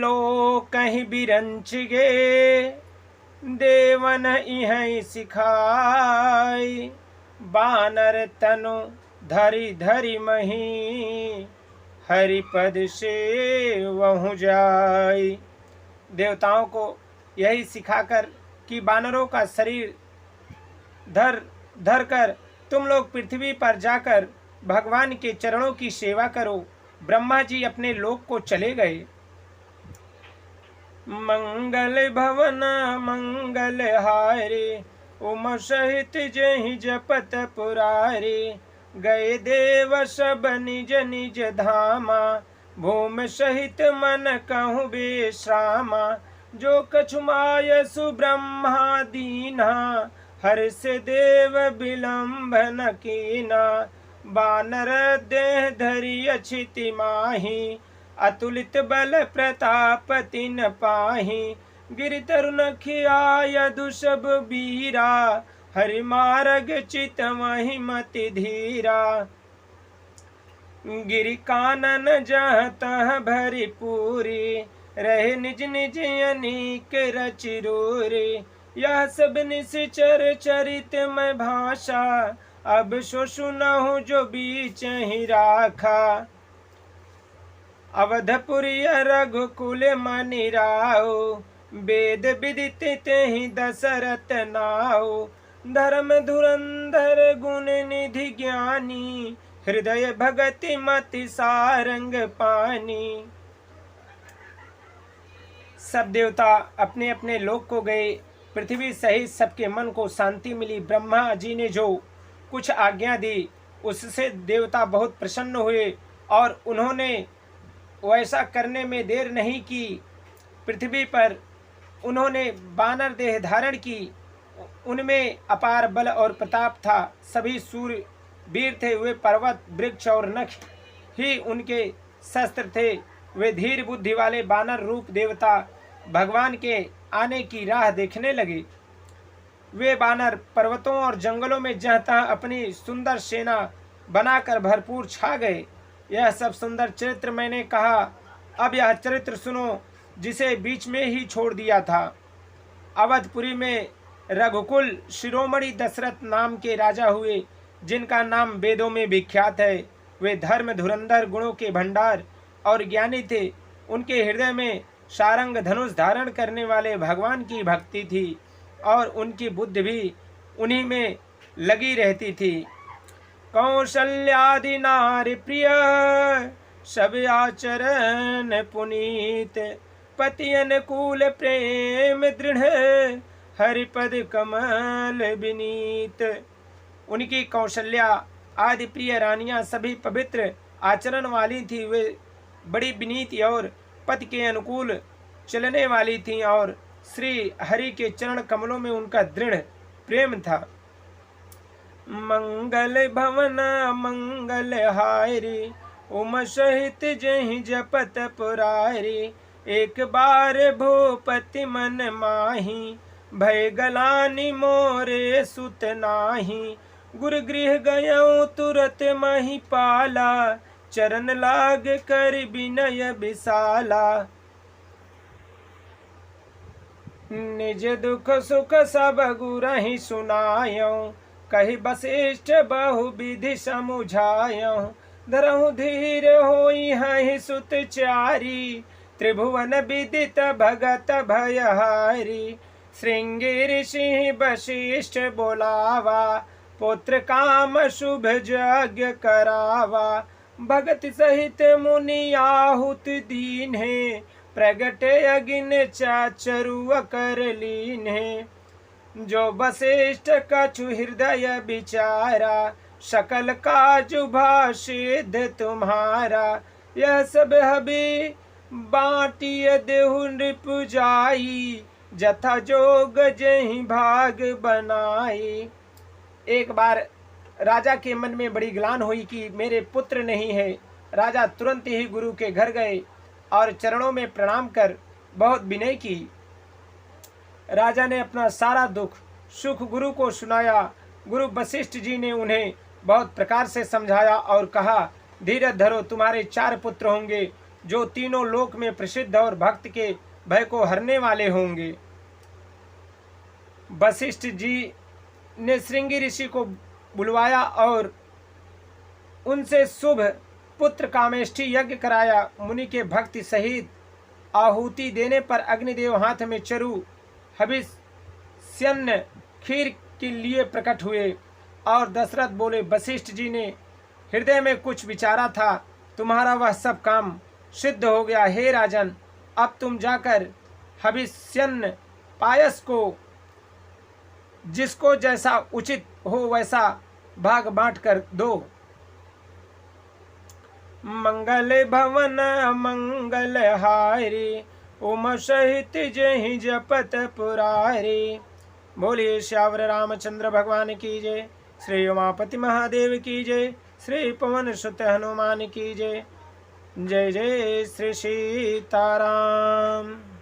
लो कहीं बिरंच गे देवन इहै सिखाई, बानर तनु धरि धरि मही हरिपद से वहु जाई। देवताओं को यही सिखाकर कि बानरों का शरीर धर धर कर तुम लोग पृथ्वी पर जाकर भगवान के चरणों की सेवा करो। ब्रह्मा जी अपने लोक को चले गए। मंगल भवन मंगल हारे, उम सहित जहि जपत पुरारे। गए देव सब निज निज धामा, भूम सहित मन कहूँ विश्रामा। जो कछु माय सुब्रह्मा दीना, हर्ष देव विलंब न कीना। बानर देह धरि अछिति माही, अतुलित बल प्रताप तिन पाही। गिरि तरुण खियाय दुषभ बीरा, हरि मार्ग चित महिमति धीरा। गिरि कानन जह तह भरी पूरी, रहे निज निज अनीक रचिरूरी। यह सब निश्चर चरित में भाषा, अब सो सुनहु जो बीच ही राखा। अवधपुरी रघुकुल मनि राउ, वेद विदित तेहि दशरथ नाउ। धर्म धुरंधर गुण निधि ज्ञानी, हृदय भगति मति सारंग पानी। सब देवता अपने अपने लोक को गए। पृथ्वी सहित सबके मन को शांति मिली। ब्रह्मा जी ने जो कुछ आज्ञा दी उससे देवता बहुत प्रसन्न हुए और उन्होंने वैसा करने में देर नहीं की। पृथ्वी पर उन्होंने बानर देह धारण की। उनमें अपार बल और प्रताप था। सभी सूर्य वीर थे। वे पर्वत वृक्ष और नख ही उनके शस्त्र थे। वे धीर बुद्धि वाले बानर रूप देवता भगवान के आने की राह देखने लगे। वे बानर पर्वतों और जंगलों में जहाँ तहाँ अपनी सुंदर सेना बनाकर भरपूर छा गए। यह सब सुंदर चरित्र मैंने कहा। अब यह चरित्र सुनो जिसे बीच में ही छोड़ दिया था। अवधपुरी में रघुकुल शिरोमणि दशरथ नाम के राजा हुए, जिनका नाम वेदों में विख्यात है। वे धर्म धुरंधर गुणों के भंडार और ज्ञानी थे। उनके हृदय में सारंग धनुष धारण करने वाले भगवान की भक्ति थी और उनकी बुद्धि भी उन्हीं में लगी रहती थी। कौशल्यादि नारी प्रिय, सब आचरण पुनीत। पति अनुकूल प्रेम दृढ़, हरिपद कमल विनीत। उनकी कौशल्या आदि प्रिय रानियां सभी पवित्र आचरण वाली थी। वे बड़ी विनीत और पति के अनुकूल चलने वाली थीं और श्री हरि के चरण कमलों में उनका दृढ़ प्रेम था। मंगल भवन मंगल हारी, उम सहित जहि जपत पुरारी। एक बार भूपति मन माही, भय गलानी मोरे सुत नाही। गुरु गृह गयौ तुरत महिपाला, चरण लाग कर विनय विशाला। निज दुख सुख सब गुरहि सुनायौ, कहि वशिष्ठ बहु विधि समुझायौ। धरहु धीर होई हहि सुत चारी, त्रिभुवन विदित भगत भयहारी। श्रृंगी ऋषि वशिष्ठ बोलावा, पुत्र काम शुभ यज्ञ करावा। भगत सहित मुनि आहुत दीन्हे, प्रगट अग्नि चाचरु कर लीन्हे। जो वशिष्ठ कछु हृदय विचारा, सकल काज भाषिद्ध तुम्हारा। यह सब हबि बाटिय देहु नृप जाई, जथा जोग जहि भाग बनाई। एक बार राजा के मन में बड़ी ग्लानि हुई कि मेरे पुत्र नहीं है। राजा तुरंत ही गुरु के घर गए और चरणों में प्रणाम कर बहुत विनय की। राजा ने अपना सारा दुख सुख गुरु को सुनाया। गुरु वशिष्ठ जी ने उन्हें बहुत प्रकार से समझाया और कहा, धीरज धरो, तुम्हारे 4 पुत्र होंगे। जो तीनों लोक में प्रसिद्ध और भक्त के भय को हरने वाले होंगे। वशिष्ठ जी ने श्रृंगी ऋषि को बुलवाया और उनसे शुभ पुत्र कामेष्ठी यज्ञ कराया। मुनि के भक्ति सहित आहुति देने पर अग्निदेव हाथ में चरु हविष्यन्न खीर के लिए प्रकट हुए और दशरथ बोले, वशिष्ठ जी ने हृदय में कुछ विचारा था, तुम्हारा वह सब काम सिद्ध हो गया। हे राजन, अब तुम जाकर हविष्यन्न पायस को जिसको जैसा उचित हो वैसा भाग बांट कर दो। मंगल भवन मंगल हारी, उम सहित जहि जपत पुरारी। बोलिए श्यावर रामचंद्र भगवान की जय। श्री उमापति महादेव की जय। श्री पवन सुत हनुमान की जय। जय जय श्री सीताराम।